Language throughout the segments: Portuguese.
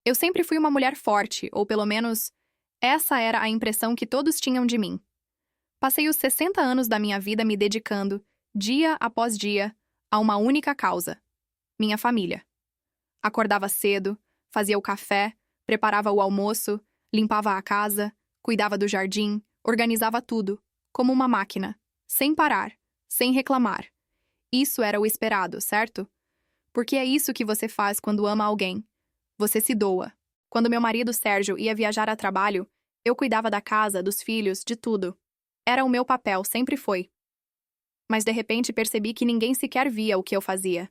Eu sempre fui uma mulher forte, ou pelo menos, essa era a impressão que todos tinham de mim. Passei os 60 anos da minha vida me dedicando, dia após dia, a uma única causa: minha família. Acordava cedo, fazia o café, preparava o almoço, limpava a casa, cuidava do jardim, organizava tudo, como uma máquina, sem parar, sem reclamar. Isso era o esperado, certo? Porque é isso que você faz quando ama alguém. Você se doa. Quando meu marido Sérgio ia viajar a trabalho, eu cuidava da casa, dos filhos, de tudo. Era o meu papel, sempre foi. Mas de repente percebi que ninguém sequer via o que eu fazia.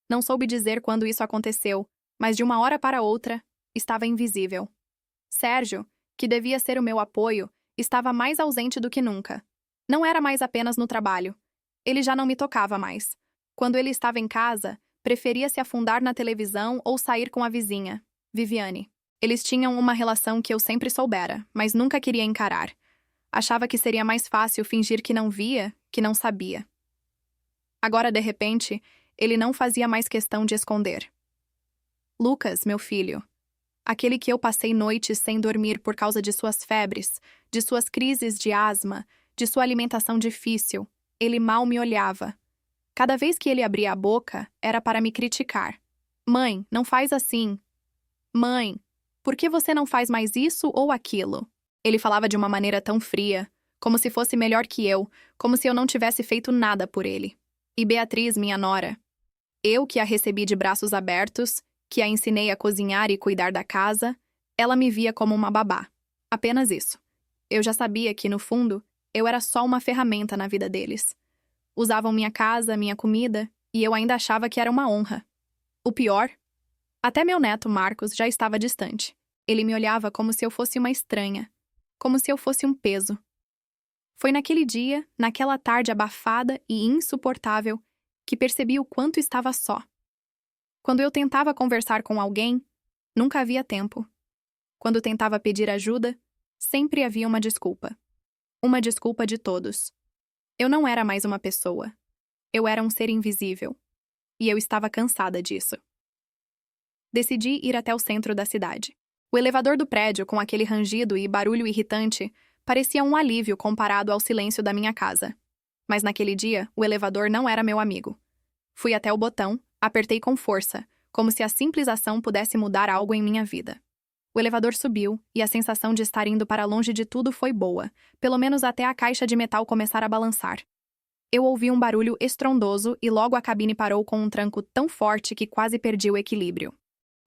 Não soube dizer quando isso aconteceu, mas de uma hora para outra, estava invisível. Sérgio, que devia ser o meu apoio, estava mais ausente do que nunca. Não era mais apenas no trabalho. Ele já não me tocava mais. Quando ele estava em casa, preferia se afundar na televisão ou sair com a vizinha, Viviane. Eles tinham uma relação que eu sempre soubera, mas nunca queria encarar. Achava que seria mais fácil fingir que não via, que não sabia. Agora, de repente, ele não fazia mais questão de esconder. Lucas, meu filho, aquele que eu passei noites sem dormir por causa de suas febres, de suas crises de asma, de sua alimentação difícil, ele mal me olhava. Cada vez que ele abria a boca, era para me criticar. Mãe, não faz assim. Mãe, por que você não faz mais isso ou aquilo? Ele falava de uma maneira tão fria, como se fosse melhor que eu, como se eu não tivesse feito nada por ele. E Beatriz, minha nora, eu que a recebi de braços abertos, que a ensinei a cozinhar e cuidar da casa, ela me via como uma babá. Apenas isso. Eu já sabia que, no fundo, eu era só uma ferramenta na vida deles. Usavam minha casa, minha comida, e eu ainda achava que era uma honra. O pior? Até meu neto Marcos já estava distante. Ele me olhava como se eu fosse uma estranha, como se eu fosse um peso. Foi naquele dia, naquela tarde abafada e insuportável, que percebi o quanto estava só. Quando eu tentava conversar com alguém, nunca havia tempo. Quando tentava pedir ajuda, sempre havia uma desculpa. Uma desculpa de todos. Eu não era mais uma pessoa. Eu era um ser invisível. E eu estava cansada disso. Decidi ir até o centro da cidade. O elevador do prédio, com aquele rangido e barulho irritante, parecia um alívio comparado ao silêncio da minha casa. Mas naquele dia, o elevador não era meu amigo. Fui até o botão, apertei com força, como se a simples ação pudesse mudar algo em minha vida. O elevador subiu, e a sensação de estar indo para longe de tudo foi boa, pelo menos até a caixa de metal começar a balançar. Eu ouvi um barulho estrondoso e logo a cabine parou com um tranco tão forte que quase perdi o equilíbrio.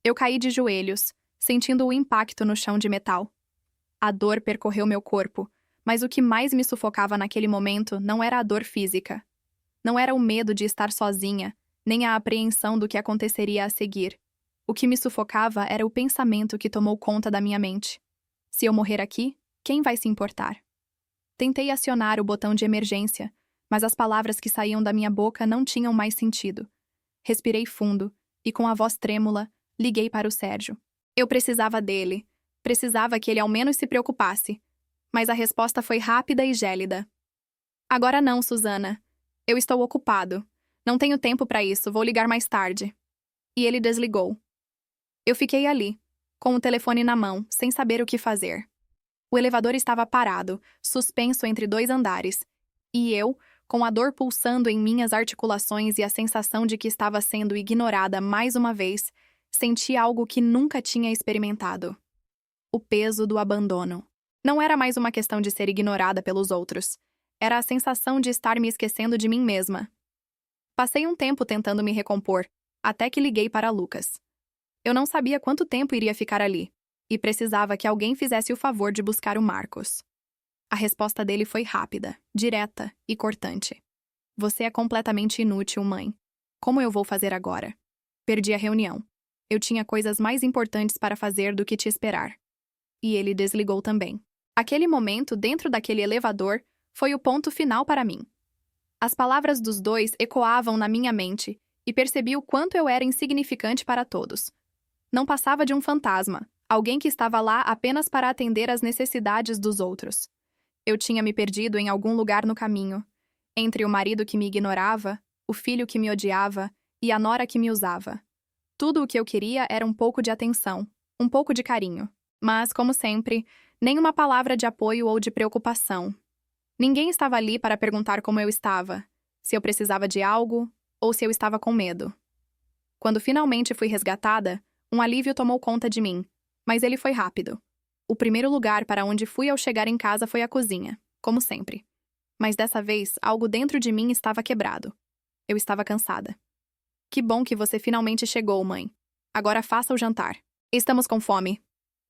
Eu caí de joelhos, sentindo o impacto no chão de metal. A dor percorreu meu corpo, mas o que mais me sufocava naquele momento não era a dor física. Não era o medo de estar sozinha, nem a apreensão do que aconteceria a seguir. O que me sufocava era o pensamento que tomou conta da minha mente. Se eu morrer aqui, quem vai se importar? Tentei acionar o botão de emergência, mas as palavras que saíam da minha boca não tinham mais sentido. Respirei fundo e, com a voz trêmula, liguei para o Sérgio. Eu precisava dele. Precisava que ele ao menos se preocupasse. Mas a resposta foi rápida e gélida. Agora não, Susana. Eu estou ocupado. Não tenho tempo para isso, vou ligar mais tarde. E ele desligou. Eu fiquei ali, com o telefone na mão, sem saber o que fazer. O elevador estava parado, suspenso entre 2 andares, e eu, com a dor pulsando em minhas articulações e a sensação de que estava sendo ignorada mais uma vez, senti algo que nunca tinha experimentado. O peso do abandono. Não era mais uma questão de ser ignorada pelos outros. Era a sensação de estar me esquecendo de mim mesma. Passei um tempo tentando me recompor, até que liguei para Lucas. Eu não sabia quanto tempo iria ficar ali, e precisava que alguém fizesse o favor de buscar o Marcos. A resposta dele foi rápida, direta e cortante. Você é completamente inútil, mãe. Como eu vou fazer agora? Perdi a reunião. Eu tinha coisas mais importantes para fazer do que te esperar. E ele desligou também. Aquele momento, dentro daquele elevador, foi o ponto final para mim. As palavras dos dois ecoavam na minha mente, e percebi o quanto eu era insignificante para todos. Não passava de um fantasma, alguém que estava lá apenas para atender às necessidades dos outros. Eu tinha me perdido em algum lugar no caminho, entre o marido que me ignorava, o filho que me odiava e a nora que me usava. Tudo o que eu queria era um pouco de atenção, um pouco de carinho. Mas, como sempre, nenhuma palavra de apoio ou de preocupação. Ninguém estava ali para perguntar como eu estava, se eu precisava de algo ou se eu estava com medo. Quando finalmente fui resgatada, um alívio tomou conta de mim, mas ele foi rápido. O primeiro lugar para onde fui ao chegar em casa foi a cozinha, como sempre. Mas dessa vez, algo dentro de mim estava quebrado. Eu estava cansada. Que bom que você finalmente chegou, mãe. Agora faça o jantar. Estamos com fome,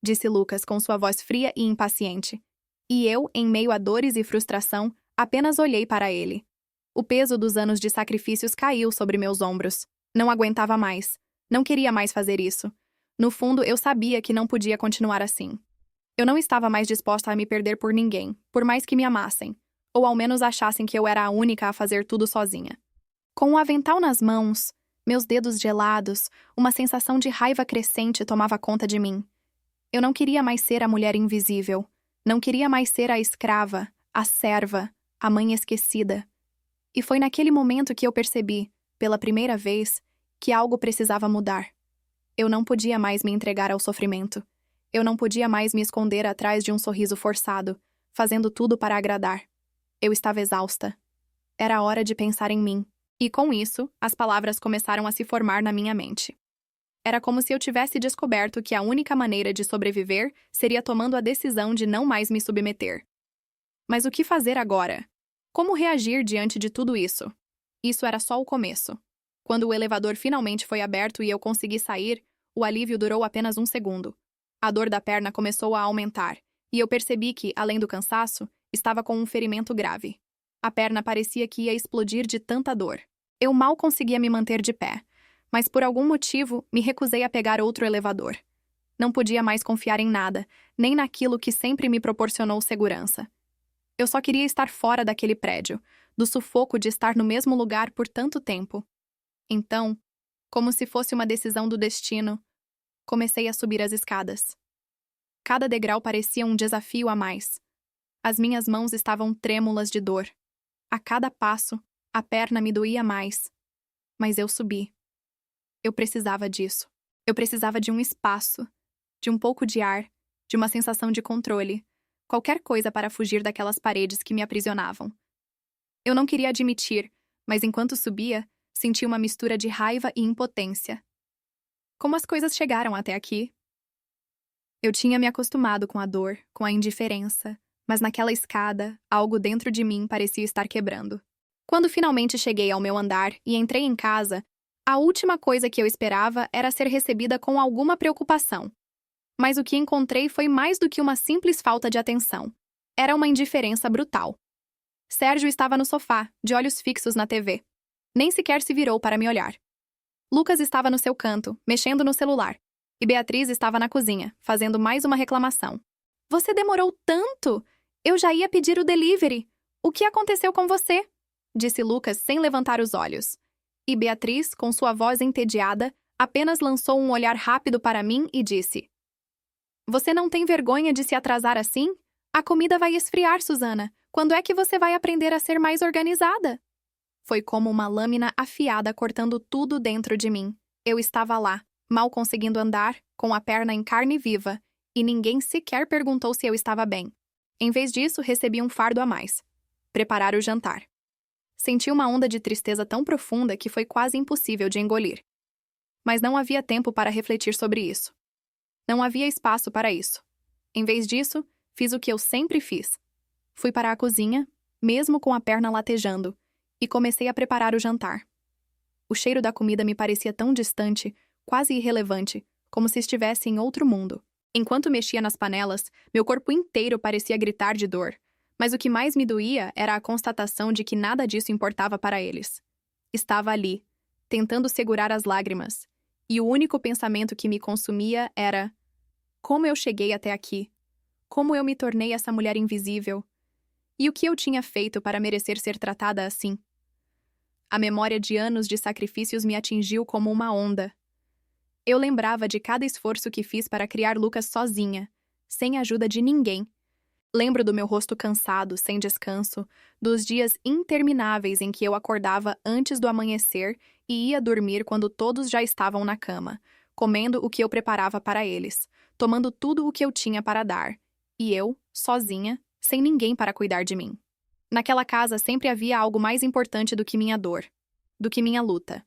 disse Lucas com sua voz fria e impaciente. E eu, em meio a dores e frustração, apenas olhei para ele. O peso dos anos de sacrifícios caiu sobre meus ombros. Não aguentava mais. Não queria mais fazer isso. No fundo, eu sabia que não podia continuar assim. Eu não estava mais disposta a me perder por ninguém, por mais que me amassem, ou ao menos achassem que eu era a única a fazer tudo sozinha. Com o avental nas mãos, meus dedos gelados, uma sensação de raiva crescente tomava conta de mim. Eu não queria mais ser a mulher invisível. Não queria mais ser a escrava, a serva, a mãe esquecida. E foi naquele momento que eu percebi, pela primeira vez, que algo precisava mudar. Eu não podia mais me entregar ao sofrimento. Eu não podia mais me esconder atrás de um sorriso forçado, fazendo tudo para agradar. Eu estava exausta. Era hora de pensar em mim. E com isso, as palavras começaram a se formar na minha mente. Era como se eu tivesse descoberto que a única maneira de sobreviver seria tomando a decisão de não mais me submeter. Mas o que fazer agora? Como reagir diante de tudo isso? Isso era só o começo. Quando o elevador finalmente foi aberto e eu consegui sair, o alívio durou apenas um segundo. A dor da perna começou a aumentar, e eu percebi que, além do cansaço, estava com um ferimento grave. A perna parecia que ia explodir de tanta dor. Eu mal conseguia me manter de pé, mas por algum motivo me recusei a pegar outro elevador. Não podia mais confiar em nada, nem naquilo que sempre me proporcionou segurança. Eu só queria estar fora daquele prédio, do sufoco de estar no mesmo lugar por tanto tempo. Então, como se fosse uma decisão do destino, comecei a subir as escadas. Cada degrau parecia um desafio a mais. As minhas mãos estavam trêmulas de dor. A cada passo, a perna me doía mais. Mas eu subi. Eu precisava disso. Eu precisava de um espaço, de um pouco de ar, de uma sensação de controle, qualquer coisa para fugir daquelas paredes que me aprisionavam. Eu não queria admitir, mas enquanto subia, senti uma mistura de raiva e impotência. Como as coisas chegaram até aqui? Eu tinha me acostumado com a dor, com a indiferença, mas naquela escada, algo dentro de mim parecia estar quebrando. Quando finalmente cheguei ao meu andar e entrei em casa, a última coisa que eu esperava era ser recebida com alguma preocupação. Mas o que encontrei foi mais do que uma simples falta de atenção. Era uma indiferença brutal. Sérgio estava no sofá, de olhos fixos na TV. Nem sequer se virou para me olhar. Lucas estava no seu canto, mexendo no celular. E Beatriz estava na cozinha, fazendo mais uma reclamação. Você demorou tanto! Eu já ia pedir o delivery. O que aconteceu com você? Disse Lucas sem levantar os olhos. E Beatriz, com sua voz entediada, apenas lançou um olhar rápido para mim e disse: Você não tem vergonha de se atrasar assim? A comida vai esfriar, Susana. Quando é que você vai aprender a ser mais organizada? Foi como uma lâmina afiada cortando tudo dentro de mim. Eu estava lá, mal conseguindo andar, com a perna em carne viva, e ninguém sequer perguntou se eu estava bem. Em vez disso, recebi um fardo a mais: preparar o jantar. Senti uma onda de tristeza tão profunda que foi quase impossível de engolir. Mas não havia tempo para refletir sobre isso. Não havia espaço para isso. Em vez disso, fiz o que eu sempre fiz. Fui para a cozinha, mesmo com a perna latejando, e comecei a preparar o jantar. O cheiro da comida me parecia tão distante, quase irrelevante, como se estivesse em outro mundo. Enquanto mexia nas panelas, meu corpo inteiro parecia gritar de dor. Mas o que mais me doía era a constatação de que nada disso importava para eles. Estava ali, tentando segurar as lágrimas, e o único pensamento que me consumia era: como eu cheguei até aqui? Como eu me tornei essa mulher invisível? E o que eu tinha feito para merecer ser tratada assim? A memória de anos de sacrifícios me atingiu como uma onda. Eu lembrava de cada esforço que fiz para criar Lucas sozinha, sem a ajuda de ninguém. Lembro do meu rosto cansado, sem descanso, dos dias intermináveis em que eu acordava antes do amanhecer e ia dormir quando todos já estavam na cama, comendo o que eu preparava para eles, tomando tudo o que eu tinha para dar. E eu, sozinha, sem ninguém para cuidar de mim. Naquela casa sempre havia algo mais importante do que minha dor, do que minha luta.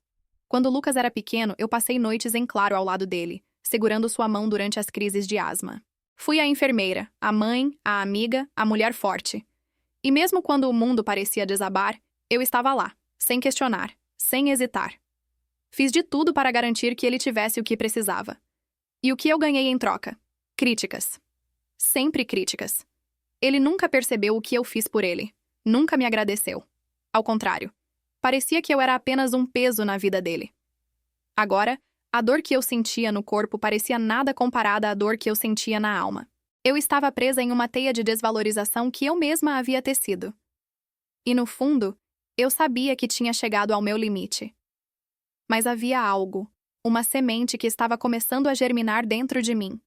Quando Lucas era pequeno, eu passei noites em claro ao lado dele, segurando sua mão durante as crises de asma. Fui a enfermeira, a mãe, a amiga, a mulher forte. E mesmo quando o mundo parecia desabar, eu estava lá, sem questionar, sem hesitar. Fiz de tudo para garantir que ele tivesse o que precisava. E o que eu ganhei em troca? Críticas. Sempre críticas. Ele nunca percebeu o que eu fiz por ele. Nunca me agradeceu. Ao contrário, parecia que eu era apenas um peso na vida dele. Agora, a dor que eu sentia no corpo parecia nada comparada à dor que eu sentia na alma. Eu estava presa em uma teia de desvalorização que eu mesma havia tecido. E no fundo, eu sabia que tinha chegado ao meu limite. Mas havia algo, uma semente que estava começando a germinar dentro de mim.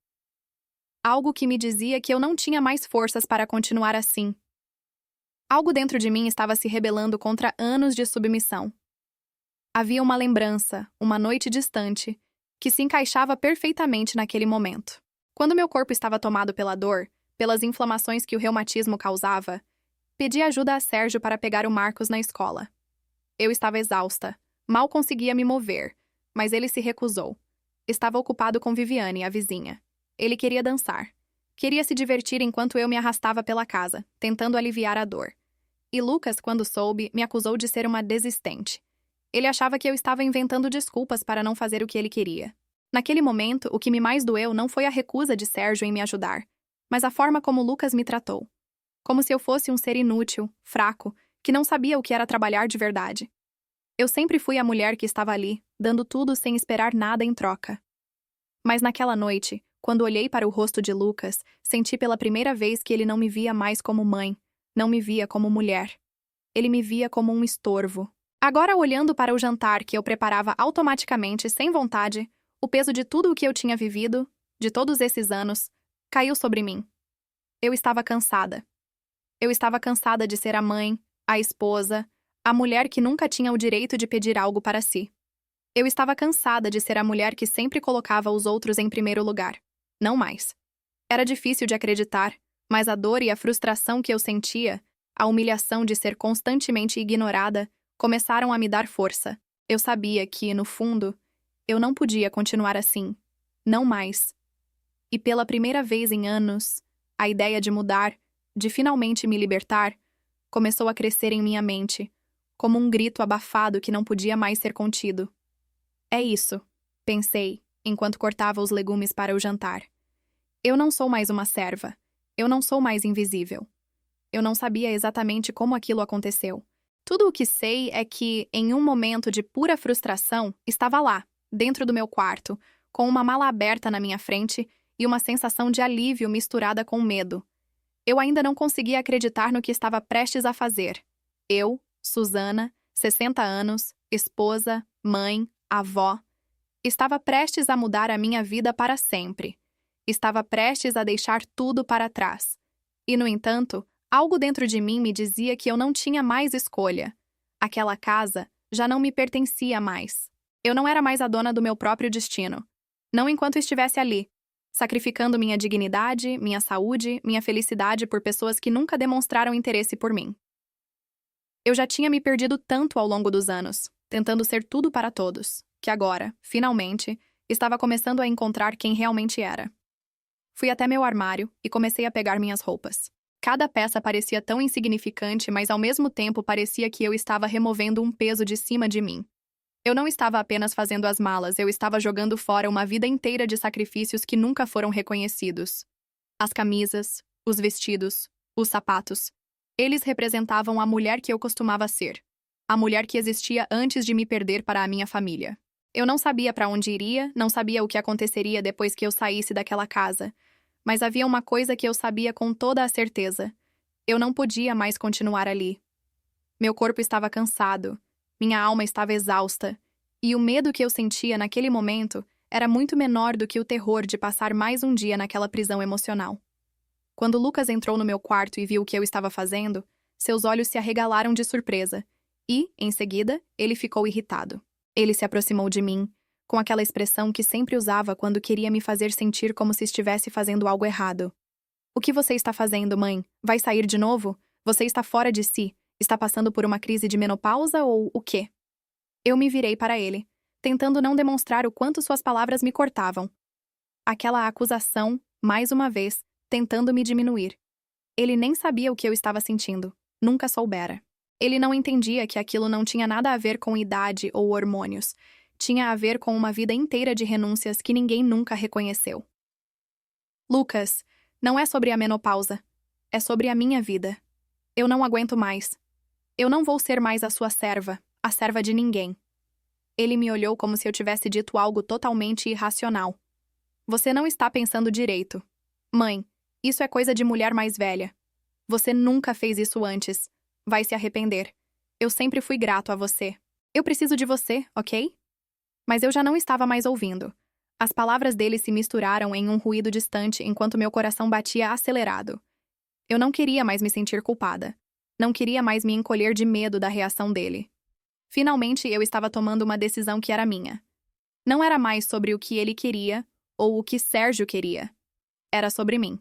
Algo que me dizia que eu não tinha mais forças para continuar assim. Algo dentro de mim estava se rebelando contra anos de submissão. Havia uma lembrança, uma noite distante, que se encaixava perfeitamente naquele momento. Quando meu corpo estava tomado pela dor, pelas inflamações que o reumatismo causava, pedi ajuda a Sérgio para pegar o Marcos na escola. Eu estava exausta, mal conseguia me mover, mas ele se recusou. Estava ocupado com Viviane, a vizinha. Ele queria dançar. Queria se divertir enquanto eu me arrastava pela casa, tentando aliviar a dor. E Lucas, quando soube, me acusou de ser uma desistente. Ele achava que eu estava inventando desculpas para não fazer o que ele queria. Naquele momento, o que me mais doeu não foi a recusa de Sérgio em me ajudar, mas a forma como Lucas me tratou. Como se eu fosse um ser inútil, fraco, que não sabia o que era trabalhar de verdade. Eu sempre fui a mulher que estava ali, dando tudo sem esperar nada em troca. Mas naquela noite, quando olhei para o rosto de Lucas, senti pela primeira vez que ele não me via mais como mãe, não me via como mulher. Ele me via como um estorvo. Agora, olhando para o jantar que eu preparava automaticamente, sem vontade, o peso de tudo o que eu tinha vivido, de todos esses anos, caiu sobre mim. Eu estava cansada. Eu estava cansada de ser a mãe, a esposa, a mulher que nunca tinha o direito de pedir algo para si. Eu estava cansada de ser a mulher que sempre colocava os outros em primeiro lugar. Não mais. Era difícil de acreditar, mas a dor e a frustração que eu sentia, a humilhação de ser constantemente ignorada, começaram a me dar força. Eu sabia que, no fundo, eu não podia continuar assim. Não mais. E pela primeira vez em anos, a ideia de mudar, de finalmente me libertar, começou a crescer em minha mente, como um grito abafado que não podia mais ser contido. É isso, pensei, enquanto cortava os legumes para o jantar. Eu não sou mais uma serva. Eu não sou mais invisível. Eu não sabia exatamente como aquilo aconteceu. Tudo o que sei é que, em um momento de pura frustração, estava lá, dentro do meu quarto, com uma mala aberta na minha frente e uma sensação de alívio misturada com medo. Eu ainda não conseguia acreditar no que estava prestes a fazer. Eu, Susana, 60 anos, esposa, mãe, avó, estava prestes a mudar a minha vida para sempre. Estava prestes a deixar tudo para trás. E, no entanto, algo dentro de mim me dizia que eu não tinha mais escolha. Aquela casa já não me pertencia mais. Eu não era mais a dona do meu próprio destino. Não enquanto estivesse ali, sacrificando minha dignidade, minha saúde, minha felicidade por pessoas que nunca demonstraram interesse por mim. Eu já tinha me perdido tanto ao longo dos anos, tentando ser tudo para todos, que agora, finalmente, estava começando a encontrar quem realmente era. Fui até meu armário e comecei a pegar minhas roupas. Cada peça parecia tão insignificante, mas ao mesmo tempo parecia que eu estava removendo um peso de cima de mim. Eu não estava apenas fazendo as malas, eu estava jogando fora uma vida inteira de sacrifícios que nunca foram reconhecidos. As camisas, os vestidos, os sapatos. Eles representavam a mulher que eu costumava ser. A mulher que existia antes de me perder para a minha família. Eu não sabia para onde iria, não sabia o que aconteceria depois que eu saísse daquela casa. Mas havia uma coisa que eu sabia com toda a certeza. Eu não podia mais continuar ali. Meu corpo estava cansado. Minha alma estava exausta. E o medo que eu sentia naquele momento era muito menor do que o terror de passar mais um dia naquela prisão emocional. Quando Lucas entrou no meu quarto e viu o que eu estava fazendo, seus olhos se arregalaram de surpresa. E, em seguida, ele ficou irritado. Ele se aproximou de mim, com aquela expressão que sempre usava quando queria me fazer sentir como se estivesse fazendo algo errado. O que você está fazendo, mãe? Vai sair de novo? Você está fora de si? Está passando por uma crise de menopausa ou o quê? Eu me virei para ele, tentando não demonstrar o quanto suas palavras me cortavam. Aquela acusação, mais uma vez, tentando me diminuir. Ele nem sabia o que eu estava sentindo. Nunca soubera. Ele não entendia que aquilo não tinha nada a ver com idade ou hormônios. Tinha a ver com uma vida inteira de renúncias que ninguém nunca reconheceu. Lucas, não é sobre a menopausa. É sobre a minha vida. Eu não aguento mais. Eu não vou ser mais a sua serva, a serva de ninguém. Ele me olhou como se eu tivesse dito algo totalmente irracional. Você não está pensando direito. Mãe, isso é coisa de mulher mais velha. Você nunca fez isso antes. Vai se arrepender. Eu sempre fui grato a você. Eu preciso de você, ok? Mas eu já não estava mais ouvindo. As palavras dele se misturaram em um ruído distante enquanto meu coração batia acelerado. Eu não queria mais me sentir culpada. Não queria mais me encolher de medo da reação dele. Finalmente, eu estava tomando uma decisão que era minha. Não era mais sobre o que ele queria ou o que Sérgio queria. Era sobre mim.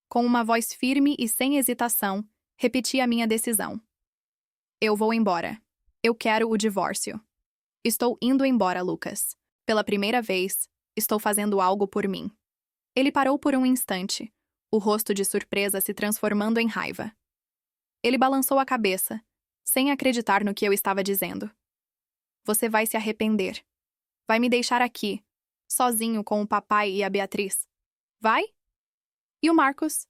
Com uma voz firme e sem hesitação, repeti a minha decisão. Eu vou embora. Eu quero o divórcio. Estou indo embora, Lucas. Pela primeira vez, estou fazendo algo por mim. Ele parou por um instante, o rosto de surpresa se transformando em raiva. Ele balançou a cabeça, sem acreditar no que eu estava dizendo. Você vai se arrepender. Vai me deixar aqui, sozinho com o papai e a Beatriz. Vai? E o Marcos?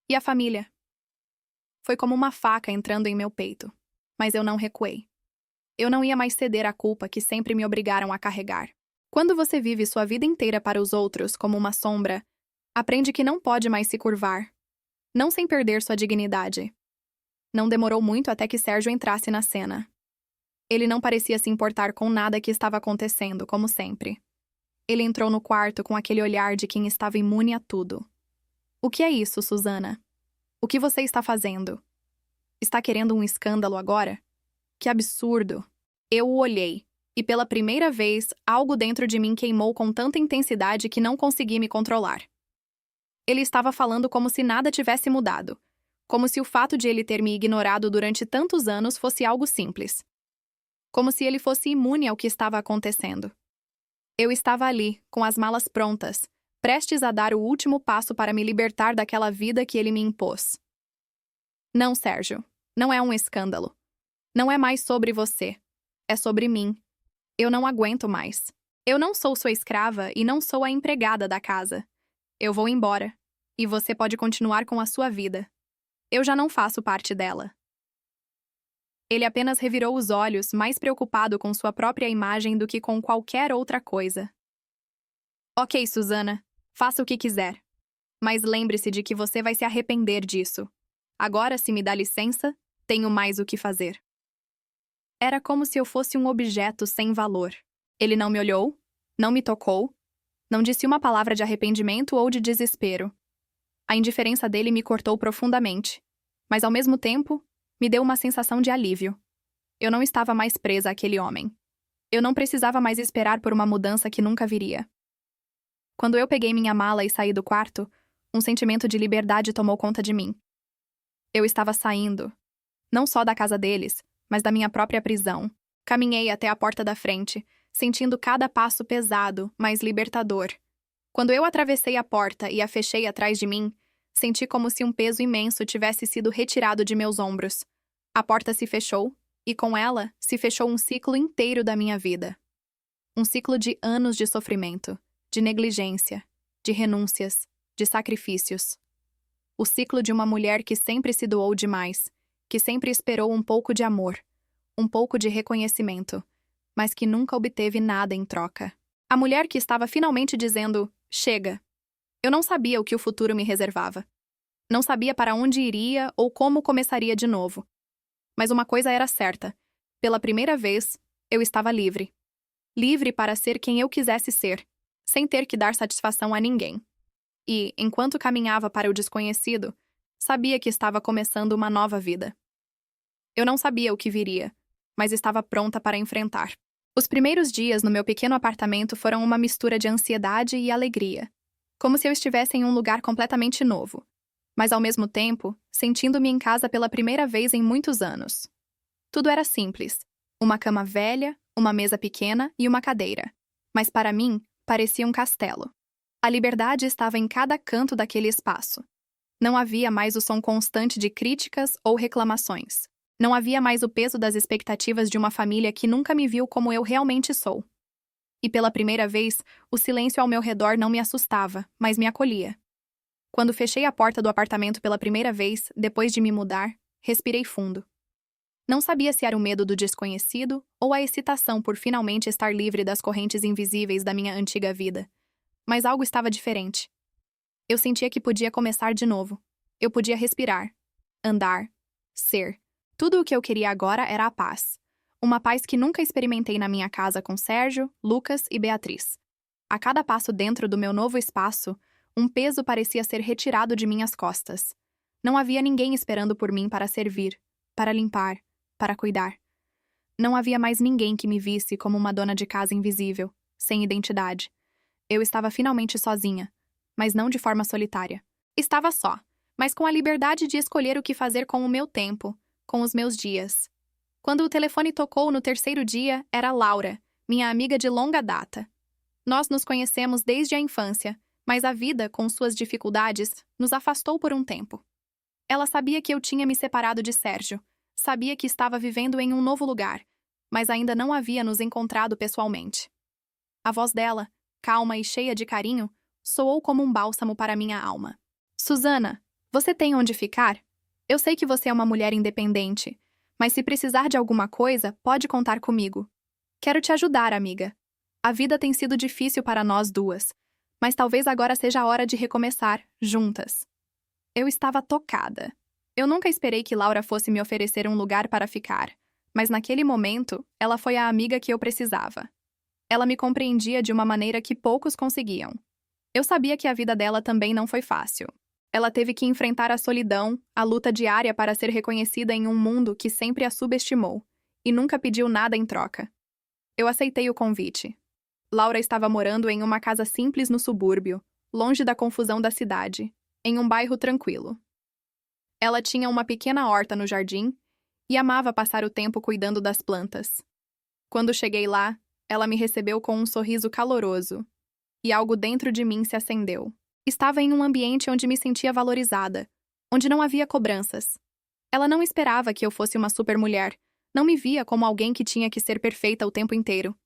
E a família? Foi como uma faca entrando em meu peito, mas eu não recuei. Eu não ia mais ceder à culpa que sempre me obrigaram a carregar. Quando você vive sua vida inteira para os outros como uma sombra, aprende que não pode mais se curvar. Não sem perder sua dignidade. Não demorou muito até que Sérgio entrasse na cena. Ele não parecia se importar com nada que estava acontecendo, como sempre. Ele entrou no quarto com aquele olhar de quem estava imune a tudo. O que é isso, Susana? O que você está fazendo? Está querendo um escândalo agora? Que absurdo! Eu o olhei, e pela primeira vez, algo dentro de mim queimou com tanta intensidade que não consegui me controlar. Ele estava falando como se nada tivesse mudado, como se o fato de ele ter me ignorado durante tantos anos fosse algo simples. Como se ele fosse imune ao que estava acontecendo. Eu estava ali, com as malas prontas, prestes a dar o último passo para me libertar daquela vida que ele me impôs. Não, Sérgio, não é um escândalo. Não é mais sobre você. É sobre mim. Eu não aguento mais. Eu não sou sua escrava e não sou a empregada da casa. Eu vou embora. E você pode continuar com a sua vida. Eu já não faço parte dela. Ele apenas revirou os olhos, mais preocupado com sua própria imagem do que com qualquer outra coisa. Ok, Susana. Faça o que quiser. Mas lembre-se de que você vai se arrepender disso. Agora, se me dá licença, tenho mais o que fazer. Era como se eu fosse um objeto sem valor. Ele não me olhou, não me tocou, não disse uma palavra de arrependimento ou de desespero. A indiferença dele me cortou profundamente, mas ao mesmo tempo, me deu uma sensação de alívio. Eu não estava mais presa àquele homem. Eu não precisava mais esperar por uma mudança que nunca viria. Quando eu peguei minha mala e saí do quarto, um sentimento de liberdade tomou conta de mim. Eu estava saindo, não só da casa deles, mas da minha própria prisão. Caminhei até a porta da frente, sentindo cada passo pesado, mas libertador. Quando eu atravessei a porta e a fechei atrás de mim, senti como se um peso imenso tivesse sido retirado de meus ombros. A porta se fechou, e com ela se fechou um ciclo inteiro da minha vida. Um ciclo de anos de sofrimento, de negligência, de renúncias, de sacrifícios. O ciclo de uma mulher que sempre se doou demais, que sempre esperou um pouco de amor, um pouco de reconhecimento, mas que nunca obteve nada em troca. A mulher que estava finalmente dizendo, chega. Eu não sabia o que o futuro me reservava. Não sabia para onde iria ou como começaria de novo. Mas uma coisa era certa. Pela primeira vez, eu estava livre. Livre para ser quem eu quisesse ser, sem ter que dar satisfação a ninguém. E, enquanto caminhava para o desconhecido, sabia que estava começando uma nova vida. Eu não sabia o que viria, mas estava pronta para enfrentar. Os primeiros dias no meu pequeno apartamento foram uma mistura de ansiedade e alegria, como se eu estivesse em um lugar completamente novo, mas ao mesmo tempo, sentindo-me em casa pela primeira vez em muitos anos. Tudo era simples: uma cama velha, uma mesa pequena e uma cadeira. Mas para mim, parecia um castelo. A liberdade estava em cada canto daquele espaço. Não havia mais o som constante de críticas ou reclamações. Não havia mais o peso das expectativas de uma família que nunca me viu como eu realmente sou. E pela primeira vez, o silêncio ao meu redor não me assustava, mas me acolhia. Quando fechei a porta do apartamento pela primeira vez, depois de me mudar, respirei fundo. Não sabia se era o medo do desconhecido ou a excitação por finalmente estar livre das correntes invisíveis da minha antiga vida. Mas algo estava diferente. Eu sentia que podia começar de novo. Eu podia respirar, andar, ser. Tudo o que eu queria agora era a paz. Uma paz que nunca experimentei na minha casa com Sérgio, Lucas e Beatriz. A cada passo dentro do meu novo espaço, um peso parecia ser retirado de minhas costas. Não havia ninguém esperando por mim para servir, para limpar, para cuidar. Não havia mais ninguém que me visse como uma dona de casa invisível, sem identidade. Eu estava finalmente sozinha, mas não de forma solitária. Estava só, mas com a liberdade de escolher o que fazer com o meu tempo, com os meus dias. Quando o telefone tocou no terceiro dia, era Laura, minha amiga de longa data. Nós nos conhecemos desde a infância, mas a vida, com suas dificuldades, nos afastou por um tempo. Ela sabia que eu tinha me separado de Sérgio, sabia que estava vivendo em um novo lugar, mas ainda não havia nos encontrado pessoalmente. A voz dela, calma e cheia de carinho, soou como um bálsamo para minha alma. Susana, você tem onde ficar? Eu sei que você é uma mulher independente, mas se precisar de alguma coisa, pode contar comigo. Quero te ajudar, amiga. A vida tem sido difícil para nós duas, mas talvez agora seja a hora de recomeçar, juntas. Eu estava tocada. Eu nunca esperei que Laura fosse me oferecer um lugar para ficar, mas naquele momento, ela foi a amiga que eu precisava. Ela me compreendia de uma maneira que poucos conseguiam. Eu sabia que a vida dela também não foi fácil. Ela teve que enfrentar a solidão, a luta diária para ser reconhecida em um mundo que sempre a subestimou, e nunca pediu nada em troca. Eu aceitei o convite. Laura estava morando em uma casa simples no subúrbio, longe da confusão da cidade, em um bairro tranquilo. Ela tinha uma pequena horta no jardim e amava passar o tempo cuidando das plantas. Quando cheguei lá, ela me recebeu com um sorriso caloroso, e algo dentro de mim se acendeu. Estava em um ambiente onde me sentia valorizada, onde não havia cobranças. Ela não esperava que eu fosse uma supermulher, não me via como alguém que tinha que ser perfeita o tempo inteiro.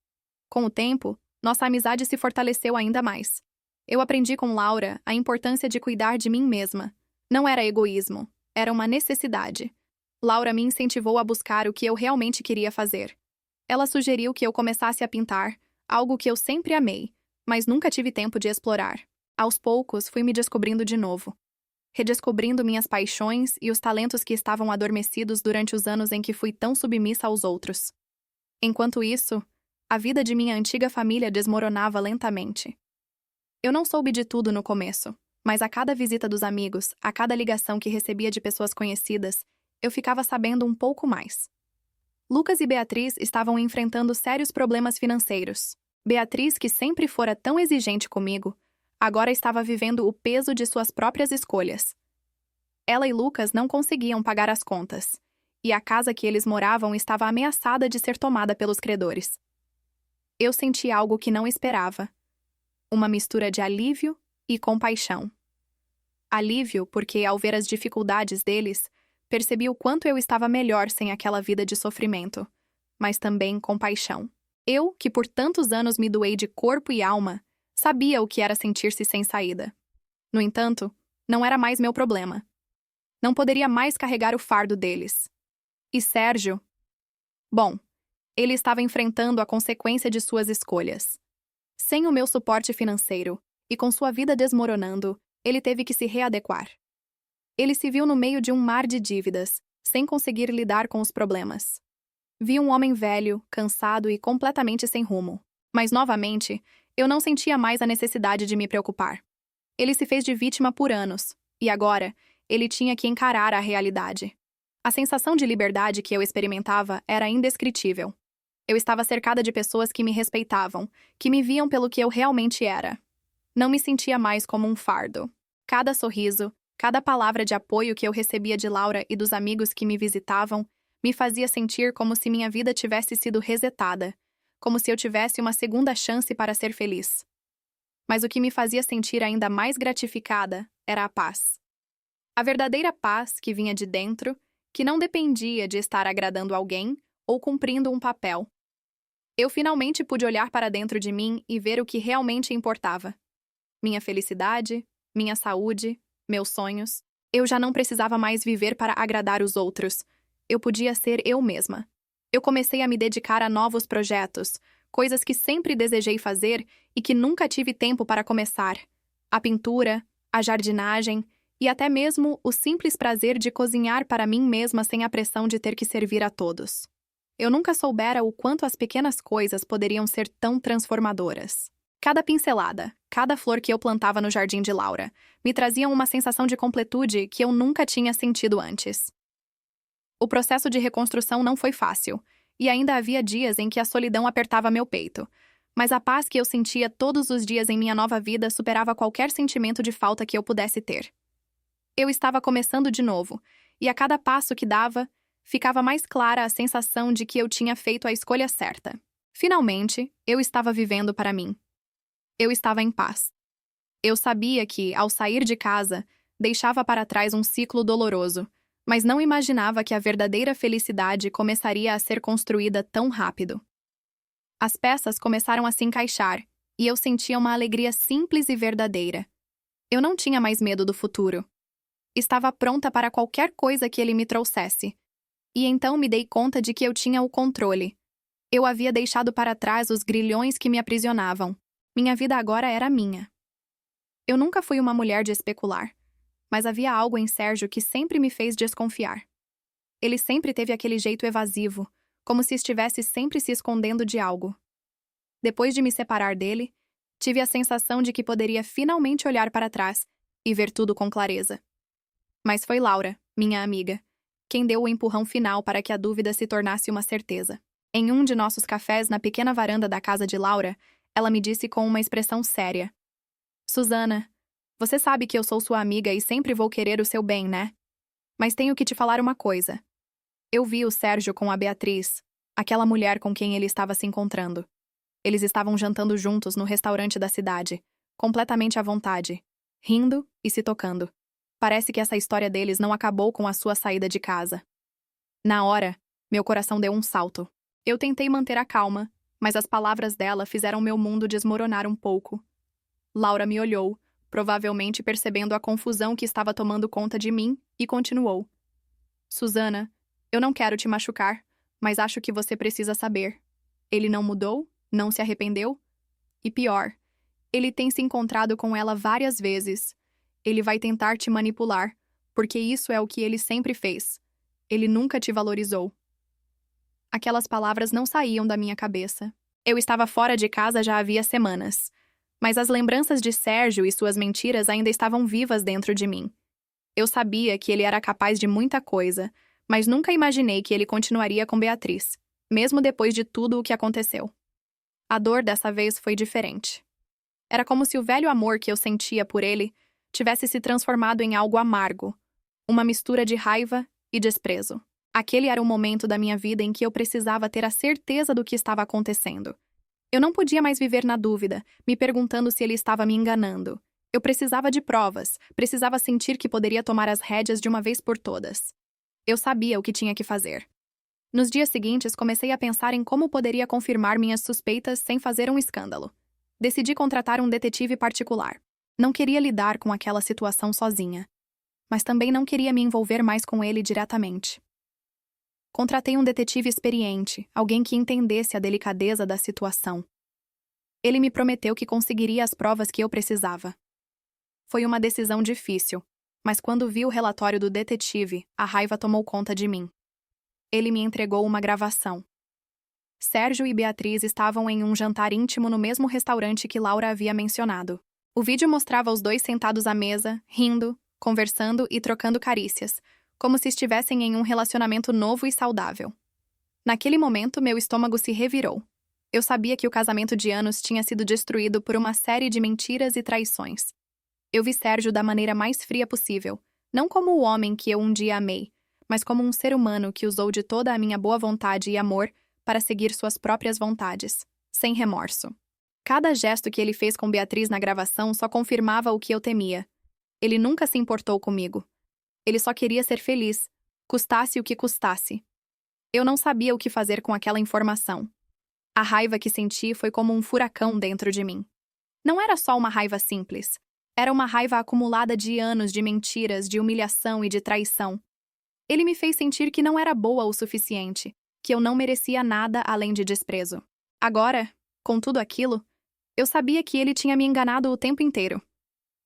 Com o tempo, nossa amizade se fortaleceu ainda mais. Eu aprendi com Laura a importância de cuidar de mim mesma. Não era egoísmo, era uma necessidade. Laura me incentivou a buscar o que eu realmente queria fazer. Ela sugeriu que eu começasse a pintar, algo que eu sempre amei, mas nunca tive tempo de explorar. Aos poucos, fui me descobrindo de novo. Redescobrindo minhas paixões e os talentos que estavam adormecidos durante os anos em que fui tão submissa aos outros. Enquanto isso, a vida de minha antiga família desmoronava lentamente. Eu não soube de tudo no começo, mas a cada visita dos amigos, a cada ligação que recebia de pessoas conhecidas, eu ficava sabendo um pouco mais. Lucas e Beatriz estavam enfrentando sérios problemas financeiros. Beatriz, que sempre fora tão exigente comigo, agora estava vivendo o peso de suas próprias escolhas. Ela e Lucas não conseguiam pagar as contas, e a casa que eles moravam estava ameaçada de ser tomada pelos credores. Eu senti algo que não esperava. Uma mistura de alívio e compaixão. Alívio porque, ao ver as dificuldades deles, percebi o quanto eu estava melhor sem aquela vida de sofrimento, mas também compaixão. Eu, que por tantos anos me doei de corpo e alma, sabia o que era sentir-se sem saída. No entanto, não era mais meu problema. Não poderia mais carregar o fardo deles. E Sérgio? Bom, ele estava enfrentando a consequência de suas escolhas. Sem o meu suporte financeiro, e com sua vida desmoronando, ele teve que se readequar. Ele se viu no meio de um mar de dívidas, sem conseguir lidar com os problemas. Vi um homem velho, cansado e completamente sem rumo. Mas, novamente, eu não sentia mais a necessidade de me preocupar. Ele se fez de vítima por anos, e agora, ele tinha que encarar a realidade. A sensação de liberdade que eu experimentava era indescritível. Eu estava cercada de pessoas que me respeitavam, que me viam pelo que eu realmente era. Não me sentia mais como um fardo. Cada sorriso, cada palavra de apoio que eu recebia de Laura e dos amigos que me visitavam, me fazia sentir como se minha vida tivesse sido resetada, como se eu tivesse uma segunda chance para ser feliz. Mas o que me fazia sentir ainda mais gratificada era a paz. A verdadeira paz que vinha de dentro, que não dependia de estar agradando alguém ou cumprindo um papel. Eu finalmente pude olhar para dentro de mim e ver o que realmente importava. Minha felicidade, minha saúde, meus sonhos. Eu já não precisava mais viver para agradar os outros. Eu podia ser eu mesma. Eu comecei a me dedicar a novos projetos, coisas que sempre desejei fazer e que nunca tive tempo para começar. A pintura, a jardinagem e até mesmo o simples prazer de cozinhar para mim mesma sem a pressão de ter que servir a todos. Eu nunca soubera o quanto as pequenas coisas poderiam ser tão transformadoras. Cada pincelada, cada flor que eu plantava no jardim de Laura, me traziam uma sensação de completude que eu nunca tinha sentido antes. O processo de reconstrução não foi fácil, e ainda havia dias em que a solidão apertava meu peito, mas a paz que eu sentia todos os dias em minha nova vida superava qualquer sentimento de falta que eu pudesse ter. Eu estava começando de novo, e a cada passo que dava, ficava mais clara a sensação de que eu tinha feito a escolha certa. Finalmente, eu estava vivendo para mim. Eu estava em paz. Eu sabia que, ao sair de casa, deixava para trás um ciclo doloroso, mas não imaginava que a verdadeira felicidade começaria a ser construída tão rápido. As peças começaram a se encaixar, e eu sentia uma alegria simples e verdadeira. Eu não tinha mais medo do futuro. Estava pronta para qualquer coisa que ele me trouxesse. E então me dei conta de que eu tinha o controle. Eu havia deixado para trás os grilhões que me aprisionavam. Minha vida agora era minha. Eu nunca fui uma mulher de especular, mas havia algo em Sérgio que sempre me fez desconfiar. Ele sempre teve aquele jeito evasivo, como se estivesse sempre se escondendo de algo. Depois de me separar dele, tive a sensação de que poderia finalmente olhar para trás e ver tudo com clareza. Mas foi Laura, minha amiga, quem deu o empurrão final para que a dúvida se tornasse uma certeza. Em um de nossos cafés na pequena varanda da casa de Laura, ela me disse com uma expressão séria: Susana, você sabe que eu sou sua amiga e sempre vou querer o seu bem, né? Mas tenho que te falar uma coisa. Eu vi o Sérgio com a Beatriz, aquela mulher com quem ele estava se encontrando. Eles estavam jantando juntos no restaurante da cidade, completamente à vontade, rindo e se tocando. Parece que essa história deles não acabou com a sua saída de casa. Na hora, meu coração deu um salto. Eu tentei manter a calma, mas as palavras dela fizeram meu mundo desmoronar um pouco. Laura me olhou, provavelmente percebendo a confusão que estava tomando conta de mim, e continuou. Susana, eu não quero te machucar, mas acho que você precisa saber. Ele não mudou? Não se arrependeu? E pior, ele tem se encontrado com ela várias vezes. Ele vai tentar te manipular, porque isso é o que ele sempre fez. Ele nunca te valorizou. Aquelas palavras não saíam da minha cabeça. Eu estava fora de casa já havia semanas, mas as lembranças de Sérgio e suas mentiras ainda estavam vivas dentro de mim. Eu sabia que ele era capaz de muita coisa, mas nunca imaginei que ele continuaria com Beatriz, mesmo depois de tudo o que aconteceu. A dor dessa vez foi diferente. Era como se o velho amor que eu sentia por ele tivesse se transformado em algo amargo, uma mistura de raiva e desprezo. Aquele era o momento da minha vida em que eu precisava ter a certeza do que estava acontecendo. Eu não podia mais viver na dúvida, me perguntando se ele estava me enganando. Eu precisava de provas, precisava sentir que poderia tomar as rédeas de uma vez por todas. Eu sabia o que tinha que fazer. Nos dias seguintes, comecei a pensar em como poderia confirmar minhas suspeitas sem fazer um escândalo. Decidi contratar um detetive particular. Não queria lidar com aquela situação sozinha, mas também não queria me envolver mais com ele diretamente. Contratei um detetive experiente, alguém que entendesse a delicadeza da situação. Ele me prometeu que conseguiria as provas que eu precisava. Foi uma decisão difícil, mas quando vi o relatório do detetive, a raiva tomou conta de mim. Ele me entregou uma gravação. Sérgio e Beatriz estavam em um jantar íntimo no mesmo restaurante que Laura havia mencionado. O vídeo mostrava os dois sentados à mesa, rindo, conversando e trocando carícias, como se estivessem em um relacionamento novo e saudável. Naquele momento, meu estômago se revirou. Eu sabia que o casamento de anos tinha sido destruído por uma série de mentiras e traições. Eu vi Sérgio da maneira mais fria possível, não como o homem que eu um dia amei, mas como um ser humano que usou de toda a minha boa vontade e amor para seguir suas próprias vontades, sem remorso. Cada gesto que ele fez com Beatriz na gravação só confirmava o que eu temia. Ele nunca se importou comigo. Ele só queria ser feliz, custasse o que custasse. Eu não sabia o que fazer com aquela informação. A raiva que senti foi como um furacão dentro de mim. Não era só uma raiva simples. Era uma raiva acumulada de anos de mentiras, de humilhação e de traição. Ele me fez sentir que não era boa o suficiente, que eu não merecia nada além de desprezo. Agora, com tudo aquilo, eu sabia que ele tinha me enganado o tempo inteiro.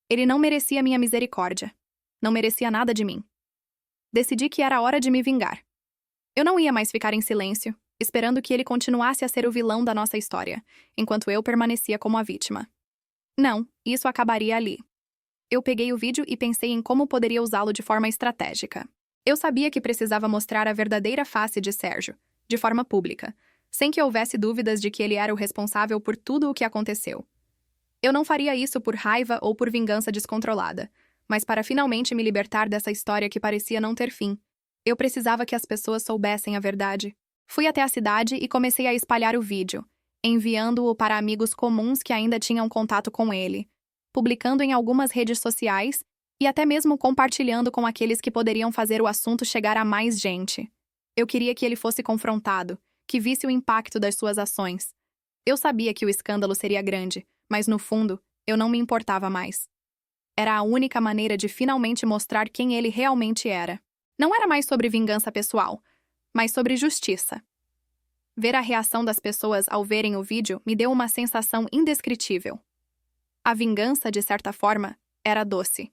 Ele não merecia minha misericórdia. Não merecia nada de mim. Decidi que era hora de me vingar. Eu não ia mais ficar em silêncio, esperando que ele continuasse a ser o vilão da nossa história, enquanto eu permanecia como a vítima. Não, isso acabaria ali. Eu peguei o vídeo e pensei em como poderia usá-lo de forma estratégica. Eu sabia que precisava mostrar a verdadeira face de Sérgio, de forma pública, sem que houvesse dúvidas de que ele era o responsável por tudo o que aconteceu. Eu não faria isso por raiva ou por vingança descontrolada, mas para finalmente me libertar dessa história que parecia não ter fim. Eu precisava que as pessoas soubessem a verdade. Fui até a cidade e comecei a espalhar o vídeo, enviando-o para amigos comuns que ainda tinham contato com ele, publicando em algumas redes sociais e até mesmo compartilhando com aqueles que poderiam fazer o assunto chegar a mais gente. Eu queria que ele fosse confrontado, que visse o impacto das suas ações. Eu sabia que o escândalo seria grande, mas no fundo, eu não me importava mais. Era a única maneira de finalmente mostrar quem ele realmente era. Não era mais sobre vingança pessoal, mas sobre justiça. Ver a reação das pessoas ao verem o vídeo me deu uma sensação indescritível. A vingança, de certa forma, era doce.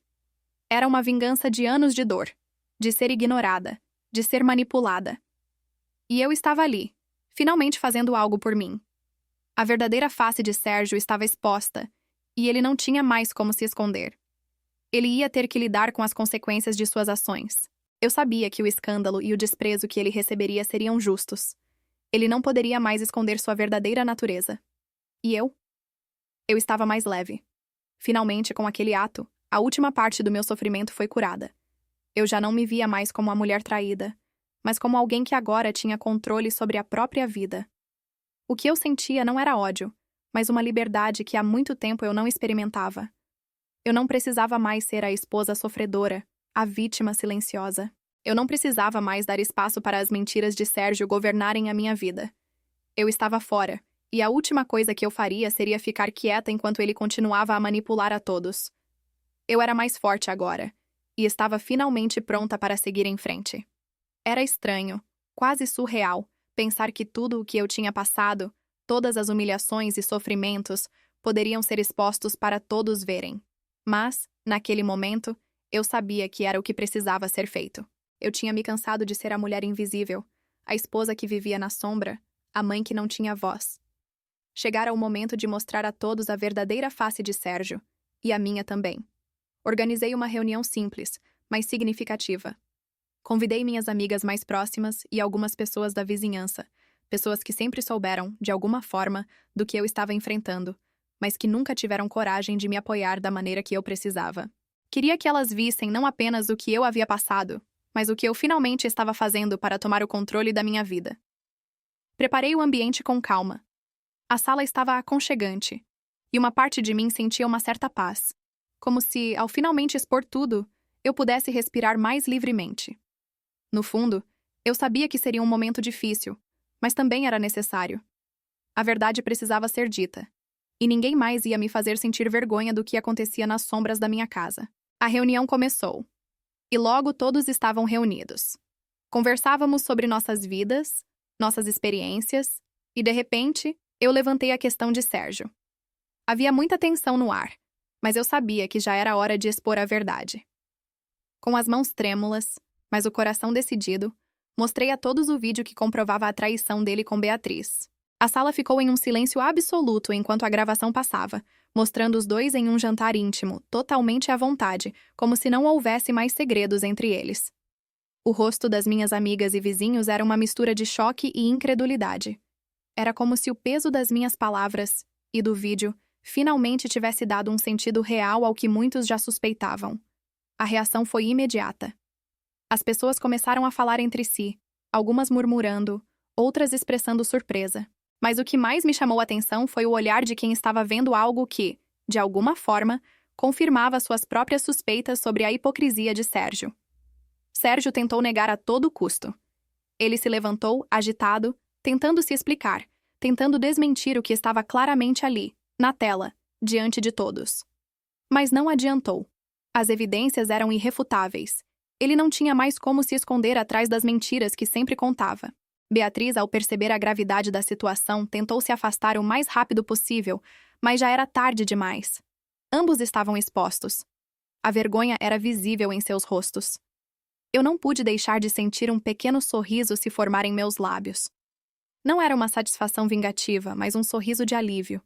Era uma vingança de anos de dor, de ser ignorada, de ser manipulada. E eu estava ali, finalmente fazendo algo por mim. A verdadeira face de Sérgio estava exposta, e ele não tinha mais como se esconder. Ele ia ter que lidar com as consequências de suas ações. Eu sabia que o escândalo e o desprezo que ele receberia seriam justos. Ele não poderia mais esconder sua verdadeira natureza. E eu? Eu estava mais leve. Finalmente, com aquele ato, a última parte do meu sofrimento foi curada. Eu já não me via mais como a mulher traída, mas como alguém que agora tinha controle sobre a própria vida. O que eu sentia não era ódio, mas uma liberdade que há muito tempo eu não experimentava. Eu não precisava mais ser a esposa sofredora, a vítima silenciosa. Eu não precisava mais dar espaço para as mentiras de Sérgio governarem a minha vida. Eu estava fora, e a última coisa que eu faria seria ficar quieta enquanto ele continuava a manipular a todos. Eu era mais forte agora, e estava finalmente pronta para seguir em frente. Era estranho, quase surreal, pensar que tudo o que eu tinha passado, todas as humilhações e sofrimentos, poderiam ser expostos para todos verem. Mas, naquele momento, eu sabia que era o que precisava ser feito. Eu tinha me cansado de ser a mulher invisível, a esposa que vivia na sombra, a mãe que não tinha voz. Chegara o momento de mostrar a todos a verdadeira face de Sérgio, e a minha também. Organizei uma reunião simples, mas significativa. Convidei minhas amigas mais próximas e algumas pessoas da vizinhança, pessoas que sempre souberam, de alguma forma, do que eu estava enfrentando, mas que nunca tiveram coragem de me apoiar da maneira que eu precisava. Queria que elas vissem não apenas o que eu havia passado, mas o que eu finalmente estava fazendo para tomar o controle da minha vida. Preparei o ambiente com calma. A sala estava aconchegante, e uma parte de mim sentia uma certa paz, como se, ao finalmente expor tudo, eu pudesse respirar mais livremente. No fundo, eu sabia que seria um momento difícil, mas também era necessário. A verdade precisava ser dita, e ninguém mais ia me fazer sentir vergonha do que acontecia nas sombras da minha casa. A reunião começou, e logo todos estavam reunidos. Conversávamos sobre nossas vidas, nossas experiências, e de repente, eu levantei a questão de Sérgio. Havia muita tensão no ar, mas eu sabia que já era hora de expor a verdade. Com as mãos trêmulas, mas o coração decidido, mostrei a todos o vídeo que comprovava a traição dele com Beatriz. A sala ficou em um silêncio absoluto enquanto a gravação passava, mostrando os dois em um jantar íntimo, totalmente à vontade, como se não houvesse mais segredos entre eles. O rosto das minhas amigas e vizinhos era uma mistura de choque e incredulidade. Era como se o peso das minhas palavras e do vídeo finalmente tivesse dado um sentido real ao que muitos já suspeitavam. A reação foi imediata. As pessoas começaram a falar entre si, algumas murmurando, outras expressando surpresa. Mas o que mais me chamou a atenção foi o olhar de quem estava vendo algo que, de alguma forma, confirmava suas próprias suspeitas sobre a hipocrisia de Sérgio. Sérgio tentou negar a todo custo. Ele se levantou, agitado, tentando se explicar, tentando desmentir o que estava claramente ali, na tela, diante de todos. Mas não adiantou. As evidências eram irrefutáveis. Ele não tinha mais como se esconder atrás das mentiras que sempre contava. Beatriz, ao perceber a gravidade da situação, tentou se afastar o mais rápido possível, mas já era tarde demais. Ambos estavam expostos. A vergonha era visível em seus rostos. Eu não pude deixar de sentir um pequeno sorriso se formar em meus lábios. Não era uma satisfação vingativa, mas um sorriso de alívio.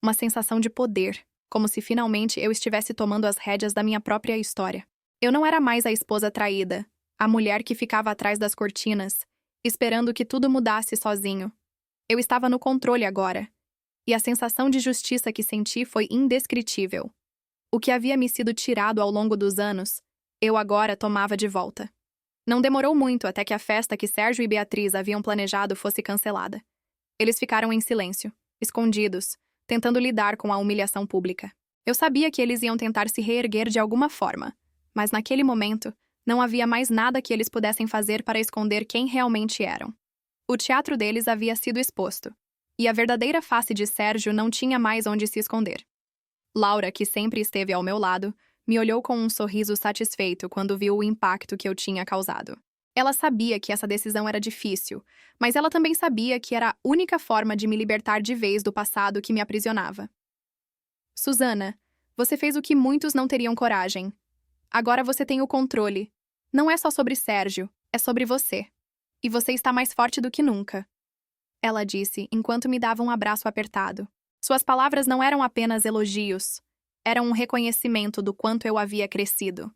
Uma sensação de poder, como se finalmente eu estivesse tomando as rédeas da minha própria história. Eu não era mais a esposa traída, a mulher que ficava atrás das cortinas, esperando que tudo mudasse sozinho. Eu estava no controle agora, e a sensação de justiça que senti foi indescritível. O que havia me sido tirado ao longo dos anos, eu agora tomava de volta. Não demorou muito até que a festa que Sérgio e Beatriz haviam planejado fosse cancelada. Eles ficaram em silêncio, escondidos, tentando lidar com a humilhação pública. Eu sabia que eles iam tentar se reerguer de alguma forma, mas naquele momento, não havia mais nada que eles pudessem fazer para esconder quem realmente eram. O teatro deles havia sido exposto, e a verdadeira face de Sérgio não tinha mais onde se esconder. Laura, que sempre esteve ao meu lado, me olhou com um sorriso satisfeito quando viu o impacto que eu tinha causado. Ela sabia que essa decisão era difícil, mas ela também sabia que era a única forma de me libertar de vez do passado que me aprisionava. Susana, você fez o que muitos não teriam coragem. Agora você tem o controle. Não é só sobre Sérgio, é sobre você. E você está mais forte do que nunca. Ela disse, enquanto me dava um abraço apertado. Suas palavras não eram apenas elogios. Eram um reconhecimento do quanto eu havia crescido.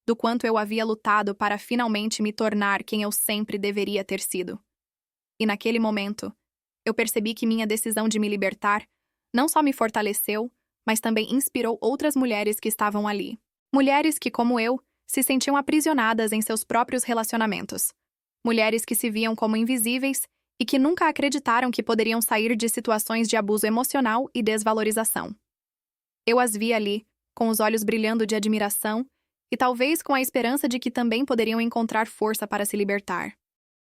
Do quanto eu havia lutado para finalmente me tornar quem eu sempre deveria ter sido. E naquele momento, eu percebi que minha decisão de me libertar não só me fortaleceu, mas também inspirou outras mulheres que estavam ali. Mulheres que, como eu, se sentiam aprisionadas em seus próprios relacionamentos. Mulheres que se viam como invisíveis e que nunca acreditaram que poderiam sair de situações de abuso emocional e desvalorização. Eu as vi ali, com os olhos brilhando de admiração e talvez com a esperança de que também poderiam encontrar força para se libertar.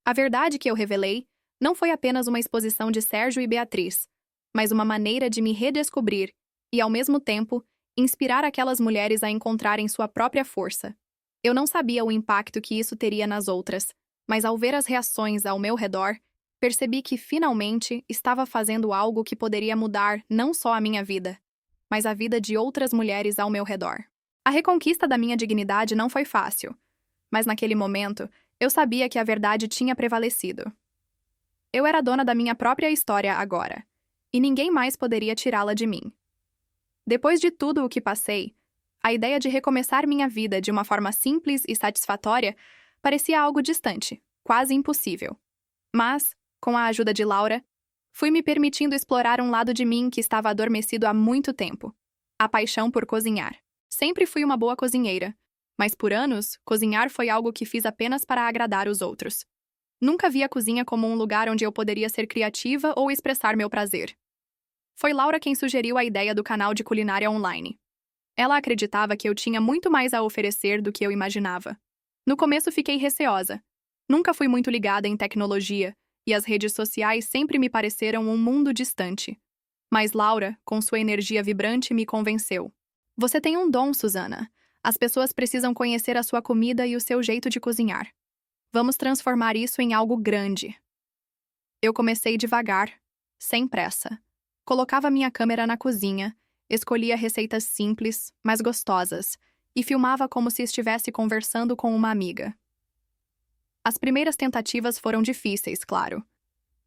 A verdade que eu revelei não foi apenas uma exposição de Sérgio e Beatriz, mas uma maneira de me redescobrir e, ao mesmo tempo, inspirar aquelas mulheres a encontrarem sua própria força. Eu não sabia o impacto que isso teria nas outras, mas ao ver as reações ao meu redor, percebi que, finalmente, estava fazendo algo que poderia mudar não só a minha vida, mas a vida de outras mulheres ao meu redor. A reconquista da minha dignidade não foi fácil, mas naquele momento, eu sabia que a verdade tinha prevalecido. Eu era dona da minha própria história agora, e ninguém mais poderia tirá-la de mim. Depois de tudo o que passei, a ideia de recomeçar minha vida de uma forma simples e satisfatória parecia algo distante, quase impossível. Mas, com a ajuda de Laura, fui me permitindo explorar um lado de mim que estava adormecido há muito tempo: a paixão por cozinhar. Sempre fui uma boa cozinheira, mas por anos, cozinhar foi algo que fiz apenas para agradar os outros. Nunca vi a cozinha como um lugar onde eu poderia ser criativa ou expressar meu prazer. Foi Laura quem sugeriu a ideia do canal de culinária online. Ela acreditava que eu tinha muito mais a oferecer do que eu imaginava. No começo fiquei receosa. Nunca fui muito ligada em tecnologia, e as redes sociais sempre me pareceram um mundo distante. Mas Laura, com sua energia vibrante, me convenceu. Você tem um dom, Susana. As pessoas precisam conhecer a sua comida e o seu jeito de cozinhar. Vamos transformar isso em algo grande. Eu comecei devagar, sem pressa. Colocava minha câmera na cozinha, escolhia receitas simples, mas gostosas, e filmava como se estivesse conversando com uma amiga. As primeiras tentativas foram difíceis, claro.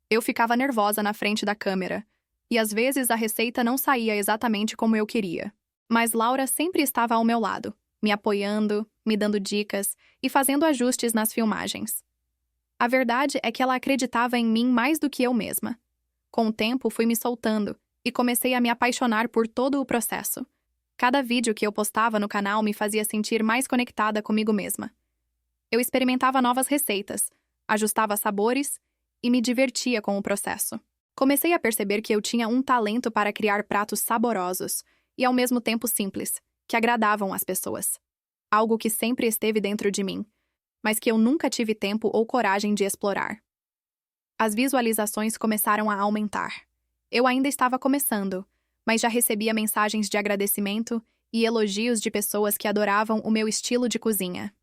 Eu ficava nervosa na frente da câmera, e às vezes a receita não saía exatamente como eu queria. Mas Laura sempre estava ao meu lado, me apoiando, me dando dicas e fazendo ajustes nas filmagens. A verdade é que ela acreditava em mim mais do que eu mesma. Com o tempo, fui me soltando e comecei a me apaixonar por todo o processo. Cada vídeo que eu postava no canal me fazia sentir mais conectada comigo mesma. Eu experimentava novas receitas, ajustava sabores e me divertia com o processo. Comecei a perceber que eu tinha um talento para criar pratos saborosos e ao mesmo tempo simples, que agradavam as pessoas. Algo que sempre esteve dentro de mim, mas que eu nunca tive tempo ou coragem de explorar. As visualizações começaram a aumentar. Eu ainda estava começando, mas já recebia mensagens de agradecimento e elogios de pessoas que adoravam o meu estilo de cozinha.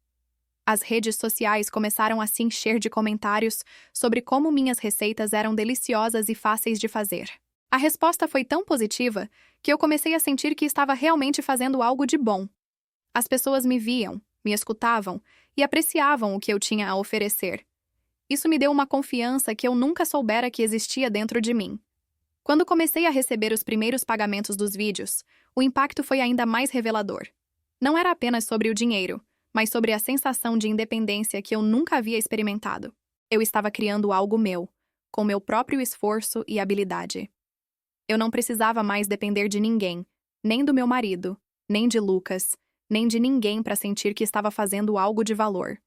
As redes sociais começaram a se encher de comentários sobre como minhas receitas eram deliciosas e fáceis de fazer. A resposta foi tão positiva que eu comecei a sentir que estava realmente fazendo algo de bom. As pessoas me viam, me escutavam e apreciavam o que eu tinha a oferecer. Isso me deu uma confiança que eu nunca soubera que existia dentro de mim. Quando comecei a receber os primeiros pagamentos dos vídeos, o impacto foi ainda mais revelador. Não era apenas sobre o dinheiro, mas sobre a sensação de independência que eu nunca havia experimentado. Eu estava criando algo meu, com meu próprio esforço e habilidade. Eu não precisava mais depender de ninguém, nem do meu marido, nem de Lucas, nem de ninguém para sentir que estava fazendo algo de valor.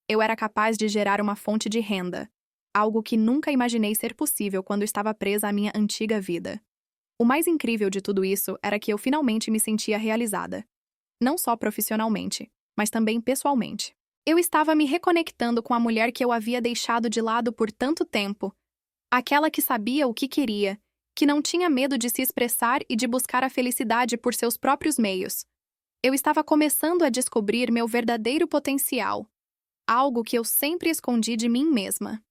Eu era capaz de gerar uma fonte de renda, algo que nunca imaginei ser possível quando estava presa à minha antiga vida. O mais incrível de tudo isso era que eu finalmente me sentia realizada. Não só profissionalmente, mas também pessoalmente. Eu estava me reconectando com a mulher que eu havia deixado de lado por tanto tempo. Aquela que sabia o que queria, que não tinha medo de se expressar e de buscar a felicidade por seus próprios meios. Eu estava começando a descobrir meu verdadeiro potencial, algo que eu sempre escondi de mim mesma.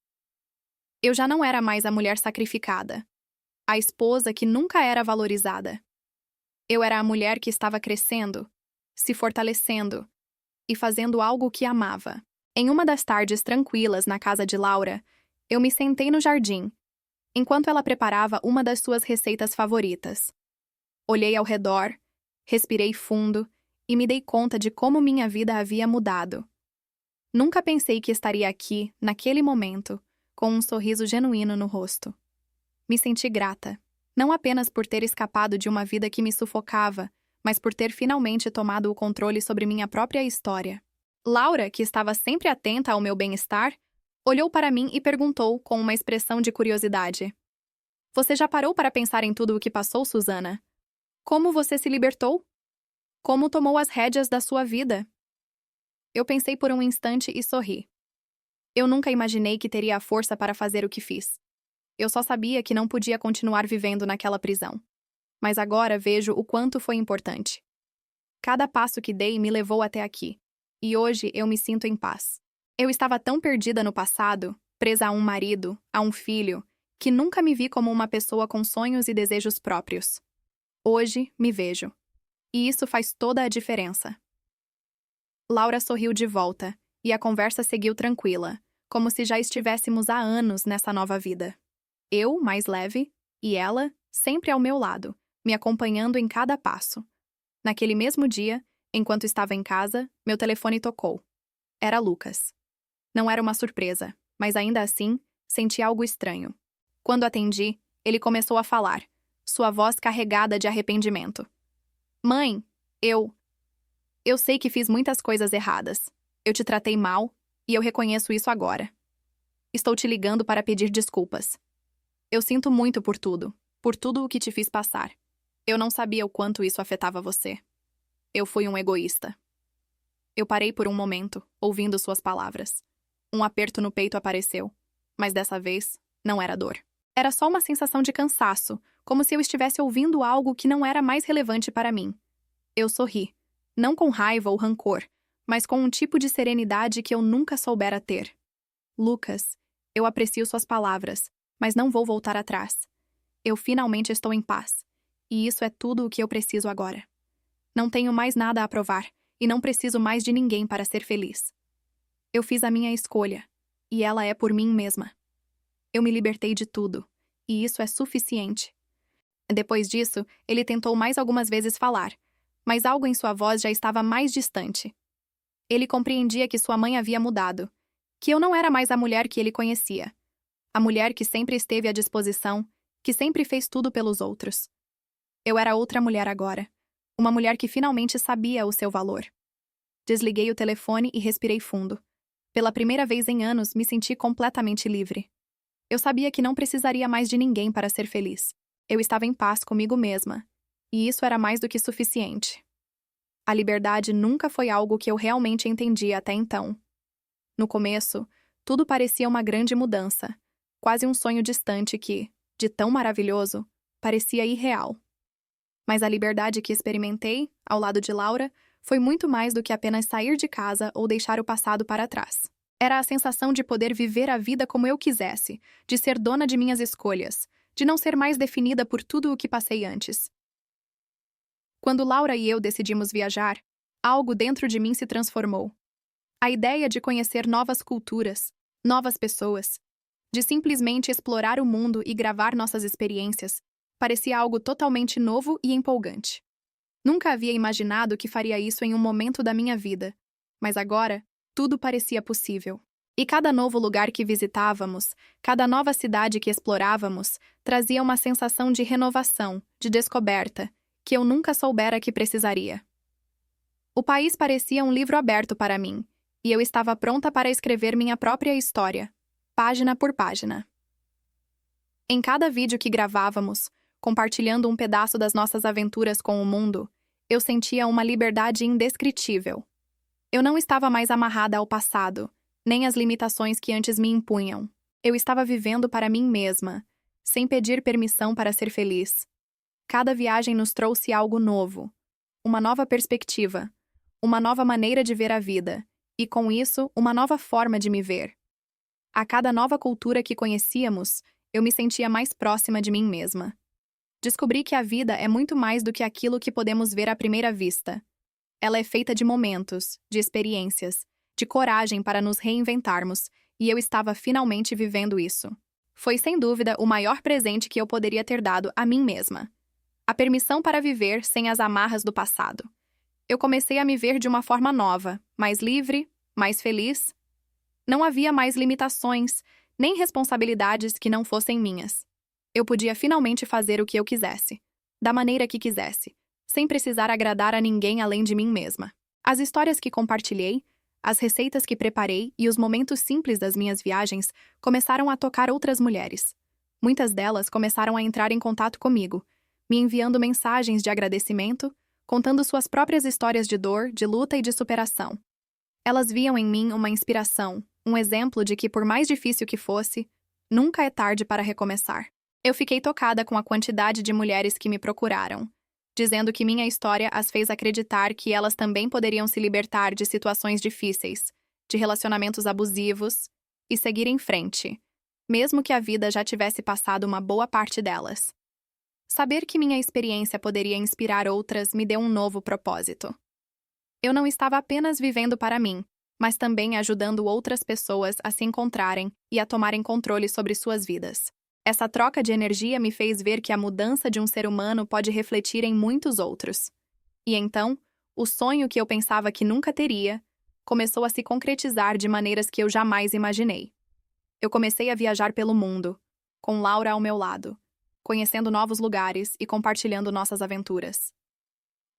Eu já não era mais a mulher sacrificada, a esposa que nunca era valorizada. Eu era a mulher que estava crescendo, se fortalecendo e fazendo algo que amava. Em uma das tardes tranquilas na casa de Laura, eu me sentei no jardim, enquanto ela preparava uma das suas receitas favoritas. Olhei ao redor, respirei fundo e me dei conta de como minha vida havia mudado. Nunca pensei que estaria aqui, naquele momento, com um sorriso genuíno no rosto. Me senti grata, não apenas por ter escapado de uma vida que me sufocava, mas por ter finalmente tomado o controle sobre minha própria história. Laura, que estava sempre atenta ao meu bem-estar, olhou para mim e perguntou com uma expressão de curiosidade: "Você já parou para pensar em tudo o que passou, Susana? Como você se libertou? Como tomou as rédeas da sua vida?" Eu pensei por um instante e sorri. Eu nunca imaginei que teria a força para fazer o que fiz. Eu só sabia que não podia continuar vivendo naquela prisão. Mas agora vejo o quanto foi importante. Cada passo que dei me levou até aqui. E hoje eu me sinto em paz. Eu estava tão perdida no passado, presa a um marido, a um filho, que nunca me vi como uma pessoa com sonhos e desejos próprios. Hoje me vejo. E isso faz toda a diferença. Laura sorriu de volta, e a conversa seguiu tranquila, como se já estivéssemos há anos nessa nova vida. Eu, mais leve, e ela, sempre ao meu lado, me acompanhando em cada passo. Naquele mesmo dia, enquanto estava em casa, meu telefone tocou. Era Lucas. Não era uma surpresa, mas ainda assim, senti algo estranho. Quando atendi, ele começou a falar, sua voz carregada de arrependimento. "Mãe, eu sei que fiz muitas coisas erradas. Eu te tratei mal, e eu reconheço isso agora. Estou te ligando para pedir desculpas. Eu sinto muito por tudo o que te fiz passar. Eu não sabia o quanto isso afetava você. Eu fui um egoísta." Eu parei por um momento, ouvindo suas palavras. Um aperto no peito apareceu, mas dessa vez, não era dor. Era só uma sensação de cansaço, como se eu estivesse ouvindo algo que não era mais relevante para mim. Eu sorri, não com raiva ou rancor, mas com um tipo de serenidade que eu nunca soubera ter. "Lucas, eu aprecio suas palavras, mas não vou voltar atrás. Eu finalmente estou em paz, e isso é tudo o que eu preciso agora. Não tenho mais nada a provar, e não preciso mais de ninguém para ser feliz. Eu fiz a minha escolha, e ela é por mim mesma. Eu me libertei de tudo, e isso é suficiente." Depois disso, ele tentou mais algumas vezes falar, mas algo em sua voz já estava mais distante. Ele compreendia que sua mãe havia mudado, que eu não era mais a mulher que ele conhecia. A mulher que sempre esteve à disposição, que sempre fez tudo pelos outros. Eu era outra mulher agora. Uma mulher que finalmente sabia o seu valor. Desliguei o telefone e respirei fundo. Pela primeira vez em anos, me senti completamente livre. Eu sabia que não precisaria mais de ninguém para ser feliz. Eu estava em paz comigo mesma. E isso era mais do que suficiente. A liberdade nunca foi algo que eu realmente entendia até então. No começo, tudo parecia uma grande mudança, quase um sonho distante que, de tão maravilhoso, parecia irreal. Mas a liberdade que experimentei, ao lado de Laura, foi muito mais do que apenas sair de casa ou deixar o passado para trás. Era a sensação de poder viver a vida como eu quisesse, de ser dona de minhas escolhas, de não ser mais definida por tudo o que passei antes. Quando Laura e eu decidimos viajar, algo dentro de mim se transformou. A ideia de conhecer novas culturas, novas pessoas, de simplesmente explorar o mundo e gravar nossas experiências, parecia algo totalmente novo e empolgante. Nunca havia imaginado que faria isso em um momento da minha vida, mas agora, tudo parecia possível. E cada novo lugar que visitávamos, cada nova cidade que explorávamos, trazia uma sensação de renovação, de descoberta, que eu nunca soubera que precisaria. O país parecia um livro aberto para mim, e eu estava pronta para escrever minha própria história, página por página. Em cada vídeo que gravávamos, compartilhando um pedaço das nossas aventuras com o mundo, eu sentia uma liberdade indescritível. Eu não estava mais amarrada ao passado, nem às limitações que antes me impunham. Eu estava vivendo para mim mesma, sem pedir permissão para ser feliz. Cada viagem nos trouxe algo novo, uma nova perspectiva, uma nova maneira de ver a vida, e com isso, uma nova forma de me ver. A cada nova cultura que conhecíamos, eu me sentia mais próxima de mim mesma. Descobri que a vida é muito mais do que aquilo que podemos ver à primeira vista. Ela é feita de momentos, de experiências, de coragem para nos reinventarmos, e eu estava finalmente vivendo isso. Foi sem dúvida o maior presente que eu poderia ter dado a mim mesma. A permissão para viver sem as amarras do passado. Eu comecei a me ver de uma forma nova, mais livre, mais feliz. Não havia mais limitações, nem responsabilidades que não fossem minhas. Eu podia finalmente fazer o que eu quisesse, da maneira que quisesse, sem precisar agradar a ninguém além de mim mesma. As histórias que compartilhei, as receitas que preparei e os momentos simples das minhas viagens começaram a tocar outras mulheres. Muitas delas começaram a entrar em contato comigo, me enviando mensagens de agradecimento, contando suas próprias histórias de dor, de luta e de superação. Elas viam em mim uma inspiração, um exemplo de que, por mais difícil que fosse, nunca é tarde para recomeçar. Eu fiquei tocada com a quantidade de mulheres que me procuraram, dizendo que minha história as fez acreditar que elas também poderiam se libertar de situações difíceis, de relacionamentos abusivos, e seguir em frente, mesmo que a vida já tivesse passado uma boa parte delas. Saber que minha experiência poderia inspirar outras me deu um novo propósito. Eu não estava apenas vivendo para mim, mas também ajudando outras pessoas a se encontrarem e a tomarem controle sobre suas vidas. Essa troca de energia me fez ver que a mudança de um ser humano pode refletir em muitos outros. E então, o sonho que eu pensava que nunca teria, começou a se concretizar de maneiras que eu jamais imaginei. Eu comecei a viajar pelo mundo, com Laura ao meu lado, conhecendo novos lugares e compartilhando nossas aventuras.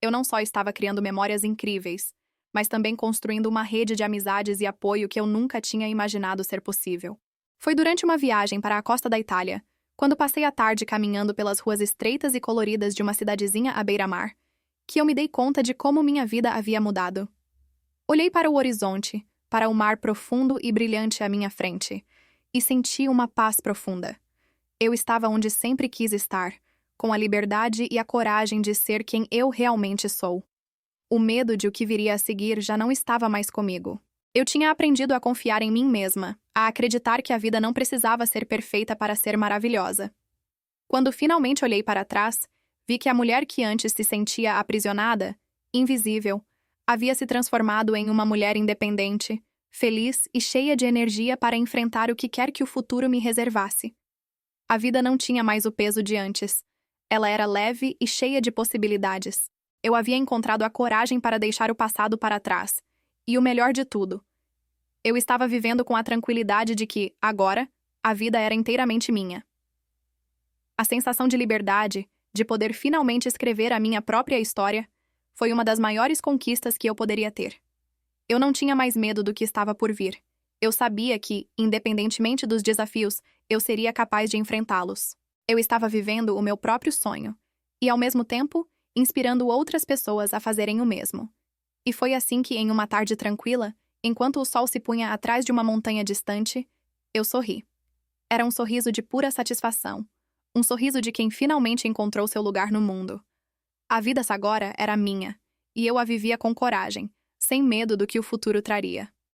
Eu não só estava criando memórias incríveis, mas também construindo uma rede de amizades e apoio que eu nunca tinha imaginado ser possível. Foi durante uma viagem para a costa da Itália, quando passei a tarde caminhando pelas ruas estreitas e coloridas de uma cidadezinha à beira-mar, que eu me dei conta de como minha vida havia mudado. Olhei para o horizonte, para o mar profundo e brilhante à minha frente, e senti uma paz profunda. Eu estava onde sempre quis estar, com a liberdade e a coragem de ser quem eu realmente sou. O medo de o que viria a seguir já não estava mais comigo. Eu tinha aprendido a confiar em mim mesma, a acreditar que a vida não precisava ser perfeita para ser maravilhosa. Quando finalmente olhei para trás, vi que a mulher que antes se sentia aprisionada, invisível, havia se transformado em uma mulher independente, feliz e cheia de energia para enfrentar o que quer que o futuro me reservasse. A vida não tinha mais o peso de antes. Ela era leve e cheia de possibilidades. Eu havia encontrado a coragem para deixar o passado para trás. E o melhor de tudo, eu estava vivendo com a tranquilidade de que, agora, a vida era inteiramente minha. A sensação de liberdade, de poder finalmente escrever a minha própria história, foi uma das maiores conquistas que eu poderia ter. Eu não tinha mais medo do que estava por vir. Eu sabia que, independentemente dos desafios, eu seria capaz de enfrentá-los. Eu estava vivendo o meu próprio sonho e, ao mesmo tempo, inspirando outras pessoas a fazerem o mesmo. E foi assim que, em uma tarde tranquila, enquanto o sol se punha atrás de uma montanha distante, eu sorri. Era um sorriso de pura satisfação, um sorriso de quem finalmente encontrou seu lugar no mundo. A vida agora era minha, e eu a vivia com coragem, sem medo do que o futuro traria.